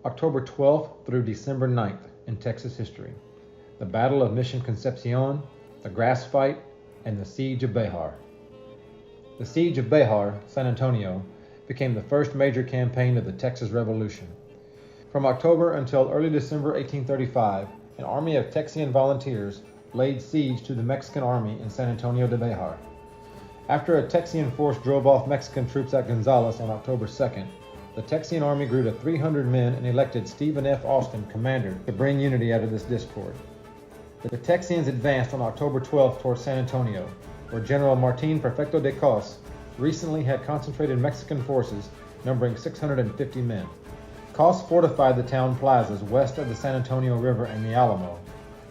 October 12th through December 9th in Texas history. The Battle of Mission Concepcion, the Grass Fight, and the Siege of Bexar. The Siege of Bexar, San Antonio, became the first major campaign of the Texas Revolution. From October until early December 1835, an army of Texian volunteers laid siege to the Mexican army in San Antonio de Bexar. After a Texian force drove off Mexican troops at Gonzales on October 2nd, the Texian army grew to 300 men and elected Stephen F. Austin commander to bring unity out of this discord. The Texians advanced on October 12th toward San Antonio, where General Martin Perfecto de Cos recently had concentrated Mexican forces numbering 650 men. Cos fortified the town plazas west of the San Antonio River and the Alamo,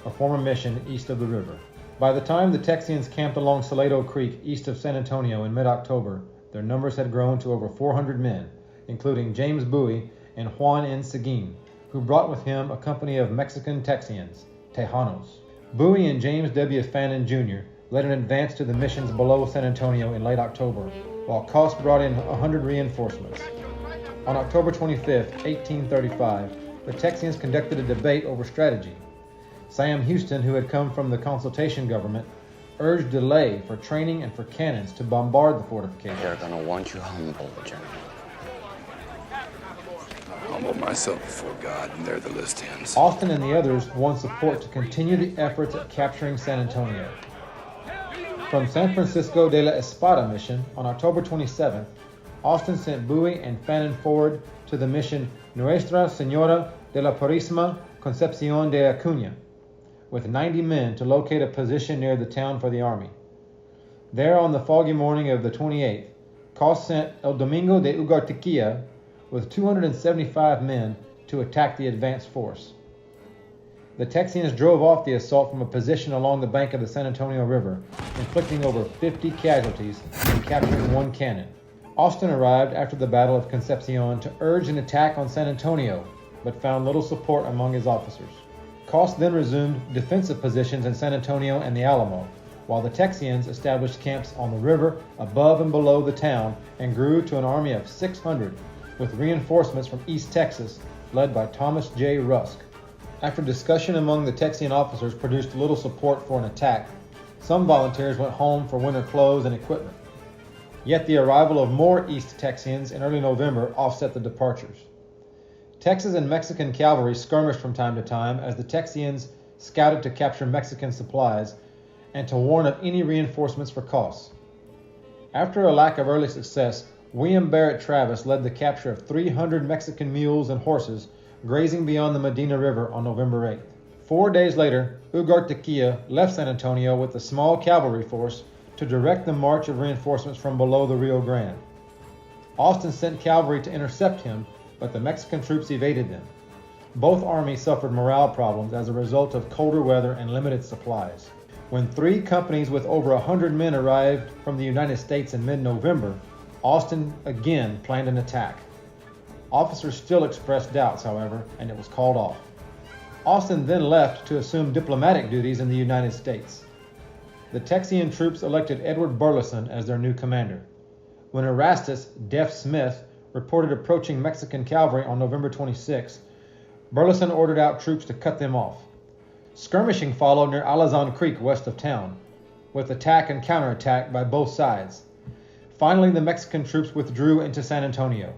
a former mission east of the river. By the time the Texians camped along Salado Creek east of San Antonio in mid-October, their numbers had grown to over 400 men, including James Bowie and Juan in Seguín, who brought with him a company of Mexican Texans, Tejanos. Bowie and James W. Fannin Jr. led an advance to the missions below San Antonio in late October, while Cos brought in 100 reinforcements. On October 25, 1835, the Texians conducted a debate over strategy. Sam Houston, who had come from the Consultation government, urged delay for training and for cannons to bombard the fortifications. They're going to want you humble, General. I humble myself before God, and there the list ends. Austin and the others won support to continue the efforts at capturing San Antonio. From San Francisco de la Espada Mission on October 27th, Austin sent Bowie and Fannin forward to the mission Nuestra Señora de la Purísima, Concepción de Acuña, with 90 men to locate a position near the town for the army. There on the foggy morning of the 28th, Cos sent Col.Domingo de Ugartechea with 275 men to attack the advanced force. The Texians drove off the assault from a position along the bank of the San Antonio River, inflicting over 50 casualties and capturing one cannon. Austin arrived after the Battle of Concepcion to urge an attack on San Antonio, but found little support among his officers. Cos then resumed defensive positions in San Antonio and the Alamo, while the Texians established camps on the river above and below the town and grew to an army of 600, with reinforcements from East Texas, led by Thomas J. Rusk. After discussion among the Texian officers produced little support for an attack, some volunteers went home for winter clothes and equipment. Yet the arrival of more East Texians in early November offset the departures. Texas and Mexican cavalry skirmished from time to time as the Texians scouted to capture Mexican supplies and to warn of any reinforcements for Cos. After a lack of early success, William Barrett Travis led the capture of 300 Mexican mules and horses grazing beyond the Medina River on November 8th. 4 days later, Ugartechea left San Antonio with a small cavalry force to direct the march of reinforcements from below the Rio Grande. Austin sent cavalry to intercept him, but the Mexican troops evaded them. Both armies suffered morale problems as a result of colder weather and limited supplies. When 3 companies with over 100 men arrived from the United States in mid-November, Austin again planned an attack. Officers still expressed doubts, however, and it was called off. Austin then left to assume diplomatic duties in the United States. The Texian troops elected Edward Burleson as their new commander. When Erastus Deaf Smith reported approaching Mexican cavalry on November 26, Burleson ordered out troops to cut them off. Skirmishing followed near Salado Creek west of town, with attack and counterattack by both sides. Finally, the Mexican troops withdrew into San Antonio.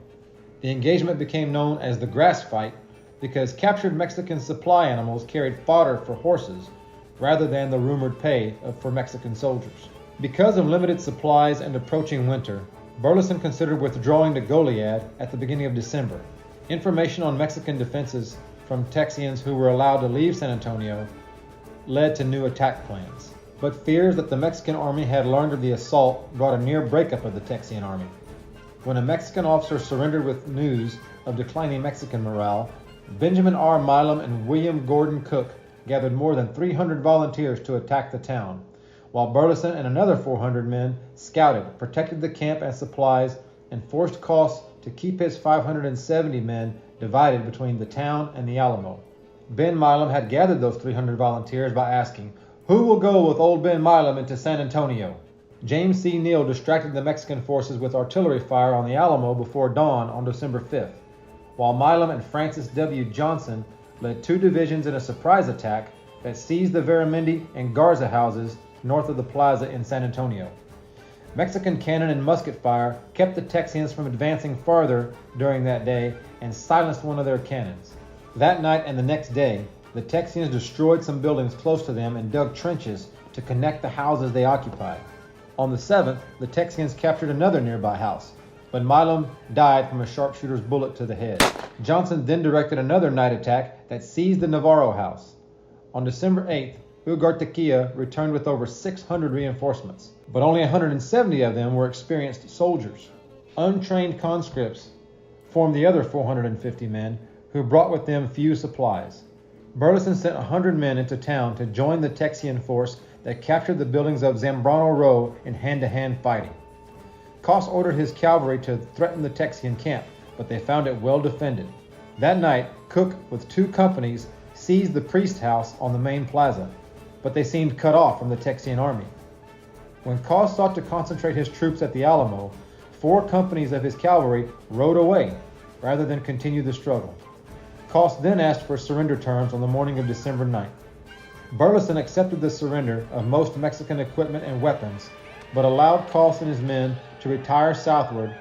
The engagement became known as the Grass Fight because captured Mexican supply animals carried fodder for horses rather than the rumored pay for Mexican soldiers. Because of limited supplies and approaching winter, Burleson considered withdrawing to Goliad at the beginning of December. Information on Mexican defenses from Texians who were allowed to leave San Antonio led to new attack plans. But fears that the Mexican army had learned of the assault brought a near breakup of the Texian army. When a Mexican officer surrendered with news of declining Mexican morale, Benjamin R. Milam and William Gordon Cook gathered more than 300 volunteers to attack the town, while Burleson and another 400 men scouted, protected the camp and supplies, and forced Cos to keep his 570 men divided between the town and the Alamo. Ben Milam had gathered those 300 volunteers by asking, "Who will go with old Ben Milam into San Antonio?" James C. Neal distracted the Mexican forces with artillery fire on the Alamo before dawn on December 5th. while Milam and Francis W. Johnson led 2 divisions in a surprise attack that seized the Veramendi and Garza houses north of the plaza in San Antonio. Mexican cannon and musket fire kept the Texians from advancing farther during that day and silenced one of their cannons. That night and the next day, the Texians destroyed some buildings close to them and dug trenches to connect the houses they occupied. On the 7th, the Texians captured another nearby house, but Milam died from a sharpshooter's bullet to the head. Johnson then directed another night attack that seized the Navarro house. On December 8th, Ugartechea returned with over 600 reinforcements, but only 170 of them were experienced soldiers. Untrained conscripts formed the other 450 men, who brought with them few supplies. Burleson sent 100 men into town to join the Texian force that captured the buildings of Zambrano Row in hand-to-hand fighting. Cos ordered his cavalry to threaten the Texian camp, but they found it well defended. That night, Cook, with 2 companies, seized the priest house on the main plaza, but they seemed cut off from the Texian army. When Cos sought to concentrate his troops at the Alamo, 4 companies of his cavalry rode away rather than continue the struggle. Cos then asked for surrender terms on the morning of December 9th. Burleson accepted the surrender of most Mexican equipment and weapons, but allowed Cos and his men to retire southward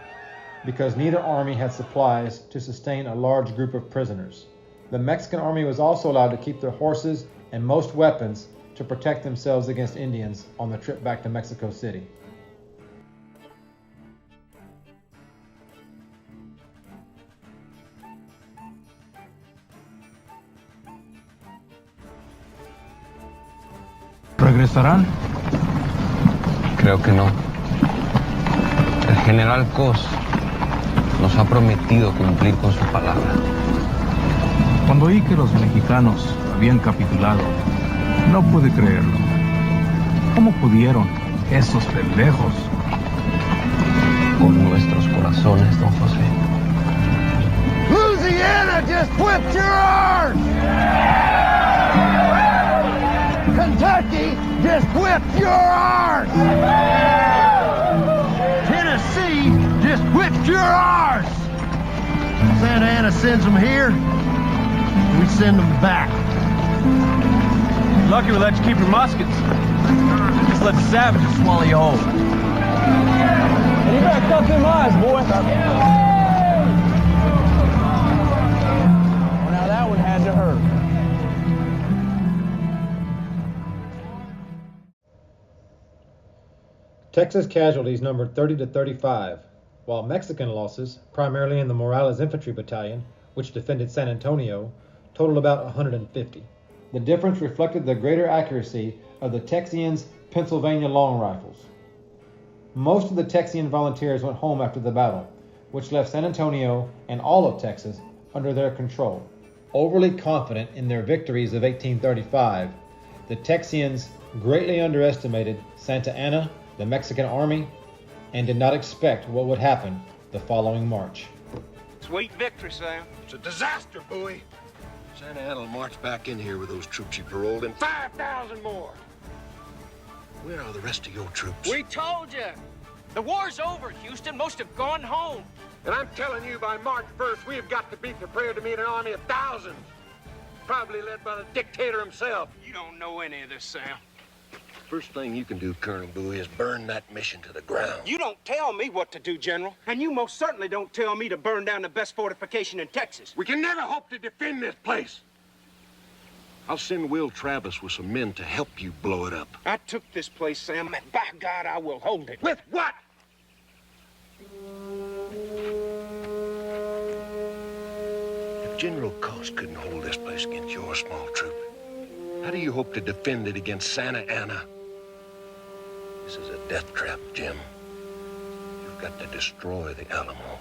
because neither army had supplies to sustain a large group of prisoners. The Mexican army was also allowed to keep their horses and most weapons to protect themselves against Indians on the trip back to Mexico City. ¿Regresarán? Creo que no. El general Cos nos ha prometido cumplir con su palabra. Cuando oí que los mexicanos habían capitulado, no pude creerlo. ¿Cómo pudieron esos pendejos? Con nuestros corazones, don José. Louisiana just whipped your arse! Kentucky just whipped your arse! Tennessee just whipped your arse! Santa Anna sends them here, we send them back. Lucky we let you keep your muskets. Just let the savages swallow you whole. And you better cut them eyes, boy. Well, now that one had to hurt. Texas casualties numbered 30 to 35, while Mexican losses, primarily in the Morales Infantry Battalion, which defended San Antonio, totaled about 150. The difference reflected the greater accuracy of the Texians' Pennsylvania long rifles. Most of the Texian volunteers went home after the battle, which left San Antonio and all of Texas under their control. Overly confident in their victories of 1835, the Texians greatly underestimated Santa Anna, the Mexican army, and did not expect what would happen the following March. Sweet victory, Sam. It's a disaster, Bowie. Santa Anna will march back in here with those troops he paroled and 5,000 more. Where are the rest of your troops? We told you. The war's over, Houston. Most have gone home. And I'm telling you, by March 1st, we have got to be prepared to meet an army of thousands. Probably led by the dictator himself. You don't know any of this, Sam. First thing you can do, Colonel Bowie, is burn that mission to the ground. You don't tell me what to do, General. And you most certainly don't tell me to burn down the best fortification in Texas. We can never hope to defend this place. I'll send Will Travis with some men to help you blow it up. I took this place, Sam, and by God, I will hold it. With what? If General Cos couldn't hold this place against your small troop, how do you hope to defend it against Santa Anna? This is a death trap, Jim. You've got to destroy the Alamo.